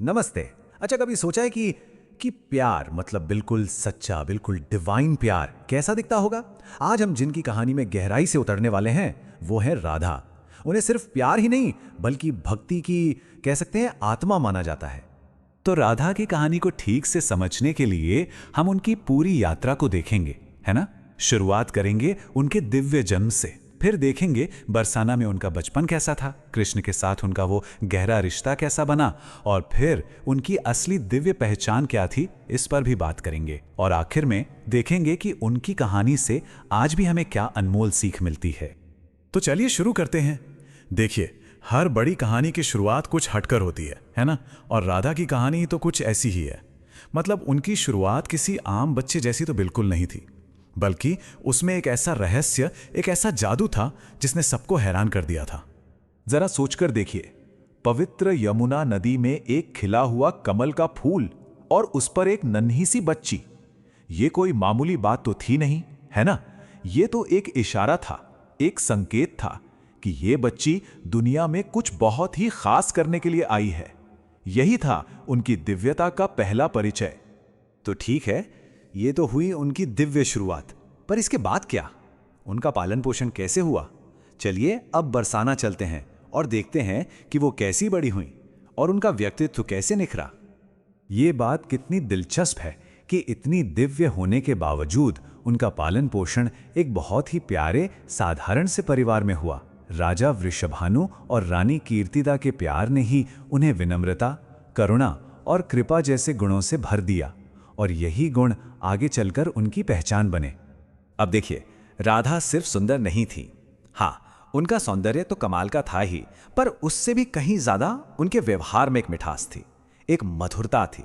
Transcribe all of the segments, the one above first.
नमस्ते। अच्छा, कभी सोचा है कि प्यार मतलब बिल्कुल सच्चा, बिल्कुल डिवाइन प्यार कैसा दिखता होगा? आज हम जिनकी कहानी में गहराई से उतरने वाले हैं वो है राधा। उन्हें सिर्फ प्यार ही नहीं बल्कि भक्ति की, कह सकते हैं, आत्मा माना जाता है। तो राधा की कहानी को ठीक से समझने के लिए हम उनकी पूरी यात्रा को देखेंगे, है ना? शुरुआत करेंगे उनके दिव्य जन्म से, फिर देखेंगे बरसाना में उनका बचपन कैसा था, कृष्ण के साथ उनका वो गहरा रिश्ता कैसा बना, और फिर उनकी असली दिव्य पहचान क्या थी, इस पर भी बात करेंगे। और आखिर में देखेंगे कि उनकी कहानी से आज भी हमें क्या अनमोल सीख मिलती है। तो चलिए शुरू करते हैं। देखिए, हर बड़ी कहानी की शुरुआत कुछ हटकर होती है ना? और राधा की कहानी तो कुछ ऐसी ही है। मतलब उनकी शुरुआत किसी आम बच्चे जैसी तो बिल्कुल नहीं थी, बल्कि उसमें एक ऐसा रहस्य, एक ऐसा जादू था जिसने सबको हैरान कर दिया था। जरा सोचकर देखिए, पवित्र यमुना नदी में एक खिला हुआ कमल का फूल और उस पर एक नन्ही सी बच्ची। ये कोई मामूली बात तो थी नहीं, है ना? ये तो एक इशारा था, एक संकेत था कि ये बच्ची दुनिया में कुछ बहुत ही खास करने के लिए आई है। यही था उनकी दिव्यता का पहला परिचय। तो ठीक है, ये तो हुई उनकी दिव्य शुरुआत, पर इसके बाद क्या? उनका पालन पोषण कैसे हुआ? चलिए अब बरसाना चलते हैं और देखते हैं कि वो कैसी बड़ी हुई और उनका व्यक्तित्व कैसे निखरा। ये बात कितनी दिलचस्प है कि इतनी दिव्य होने के बावजूद उनका पालन पोषण एक बहुत ही प्यारे साधारण से परिवार में हुआ। राजा वृषभानु और रानी कीर्तिदा के प्यार ने ही उन्हें विनम्रता, करुणा और कृपा जैसे गुणों से भर दिया, और यही गुण आगे चलकर उनकी पहचान बने। अब देखिए, राधा सिर्फ सुंदर नहीं थी। हाँ, उनका सौंदर्य तो कमाल का था ही, पर उससे भी कहीं ज्यादा उनके व्यवहार में एक मिठास थी, एक मधुरता थी।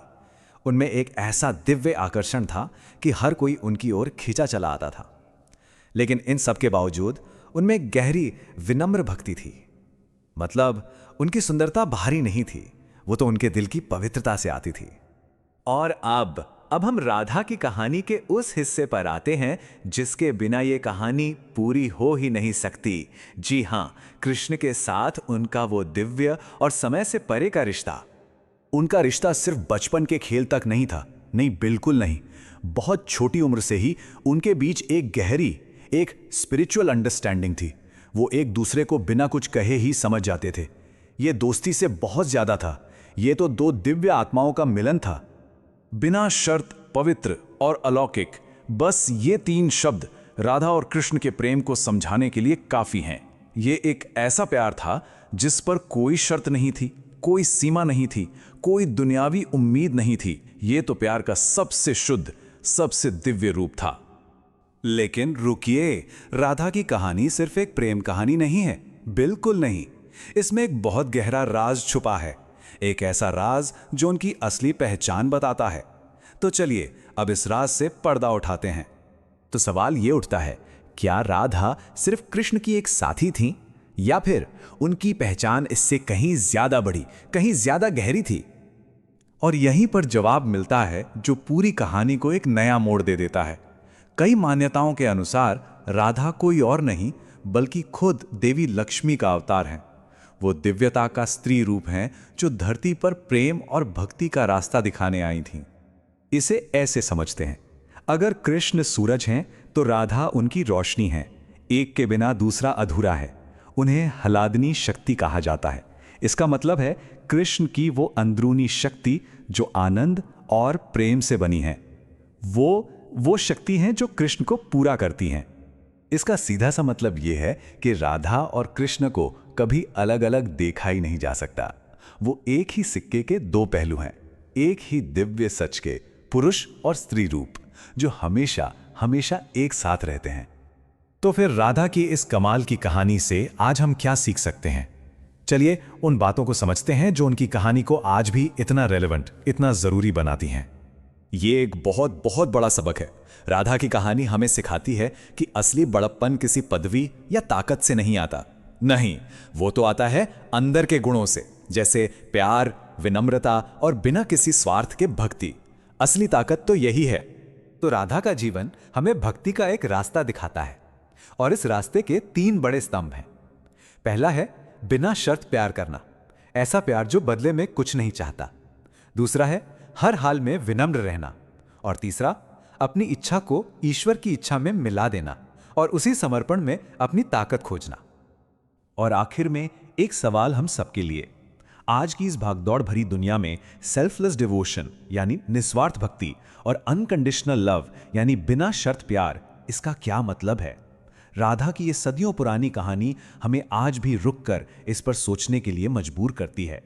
उनमें एक ऐसा दिव्य आकर्षण था कि हर कोई उनकी ओर खींचा चला आता था। लेकिन इन सब के बावजूद उनमें गहरी विनम्र भक्ति थी। मतलब उनकी सुंदरता बाहरी नहीं थी, वो तो उनके दिल की पवित्रता से आती थी। और अब हम राधा की कहानी के उस हिस्से पर आते हैं जिसके बिना ये कहानी पूरी हो ही नहीं सकती। जी हाँ, कृष्ण के साथ उनका वो दिव्य और समय से परे का रिश्ता। उनका रिश्ता सिर्फ बचपन के खेल तक नहीं था, नहीं, बिल्कुल नहीं। बहुत छोटी उम्र से ही उनके बीच एक गहरी, एक स्पिरिचुअल अंडरस्टैंडिंग थी। वो एक दूसरे को बिना कुछ कहे ही समझ जाते थे। ये दोस्ती से बहुत ज्यादा था, ये तो दो दिव्य आत्माओं का मिलन था। बिना शर्त, पवित्र और अलौकिक, बस ये तीन शब्द राधा और कृष्ण के प्रेम को समझाने के लिए काफी हैं। ये एक ऐसा प्यार था जिस पर कोई शर्त नहीं थी, कोई सीमा नहीं थी, कोई दुनियावी उम्मीद नहीं थी। ये तो प्यार का सबसे शुद्ध, सबसे दिव्य रूप था। लेकिन रुकिए, राधा की कहानी सिर्फ एक प्रेम कहानी नहीं है, बिल्कुल नहीं। इसमें एक बहुत गहरा राज छुपा है, एक ऐसा राज जो उनकी असली पहचान बताता है। तो चलिए अब इस राज से पर्दा उठाते हैं। तो सवाल ये उठता है, क्या राधा सिर्फ कृष्ण की एक साथी थी, या फिर उनकी पहचान इससे कहीं ज्यादा बड़ी, कहीं ज्यादा गहरी थी? और यहीं पर जवाब मिलता है जो पूरी कहानी को एक नया मोड़ दे देता है। कई मान्यताओं के अनुसार राधा कोई और नहीं बल्कि खुद देवी लक्ष्मी का अवतार है। वो दिव्यता का स्त्री रूप हैं जो धरती पर प्रेम और भक्ति का रास्ता दिखाने आई थीं। इसे ऐसे समझते हैं, अगर कृष्ण सूरज हैं तो राधा उनकी रोशनी है। एक के बिना दूसरा अधूरा है। उन्हें हलादनी शक्ति कहा जाता है। इसका मतलब है कृष्ण की वो अंदरूनी शक्ति जो आनंद और प्रेम से बनी है। वो शक्ति हैं जो कृष्ण को पूरा करती हैं। इसका सीधा सा मतलब यह है कि राधा और कृष्ण को कभी अलग अलग देखा ही नहीं जा सकता। वो एक ही सिक्के के दो पहलू हैं, एक ही दिव्य सच के पुरुष और स्त्री रूप, जो हमेशा हमेशा एक साथ रहते हैं। तो फिर राधा की इस कमाल की कहानी से आज हम क्या सीख सकते हैं? चलिए उन बातों को समझते हैं जो उनकी कहानी को आज भी इतना रेलेवेंट, इतना जरूरी बनाती हैं। ये एक बहुत बहुत बड़ा सबक है। राधा की कहानी हमें सिखाती है कि असली बड़प्पन किसी पदवी या ताकत से नहीं आता। नहीं, वो तो आता है अंदर के गुणों से, जैसे प्यार, विनम्रता और बिना किसी स्वार्थ के भक्ति। असली ताकत तो यही है। तो राधा का जीवन हमें भक्ति का एक रास्ता दिखाता है, और इस रास्ते के तीन बड़े स्तंभ हैं। पहला है बिना शर्त प्यार करना, ऐसा प्यार जो बदले में कुछ नहीं चाहता। दूसरा है हर हाल में विनम्र रहना, और तीसरा अपनी इच्छा को ईश्वर की इच्छा में मिला देना और उसी समर्पण में अपनी ताकत खोजना। और आखिर में एक सवाल हम सबके लिए, आज की इस भागदौड़ भरी दुनिया में सेल्फलेस डिवोशन यानी निस्वार्थ भक्ति और अनकंडीशनल लव यानी बिना शर्त प्यार, इसका क्या मतलब है? राधा की ये सदियों पुरानी कहानी हमें आज भी रुककर इस पर सोचने के लिए मजबूर करती है।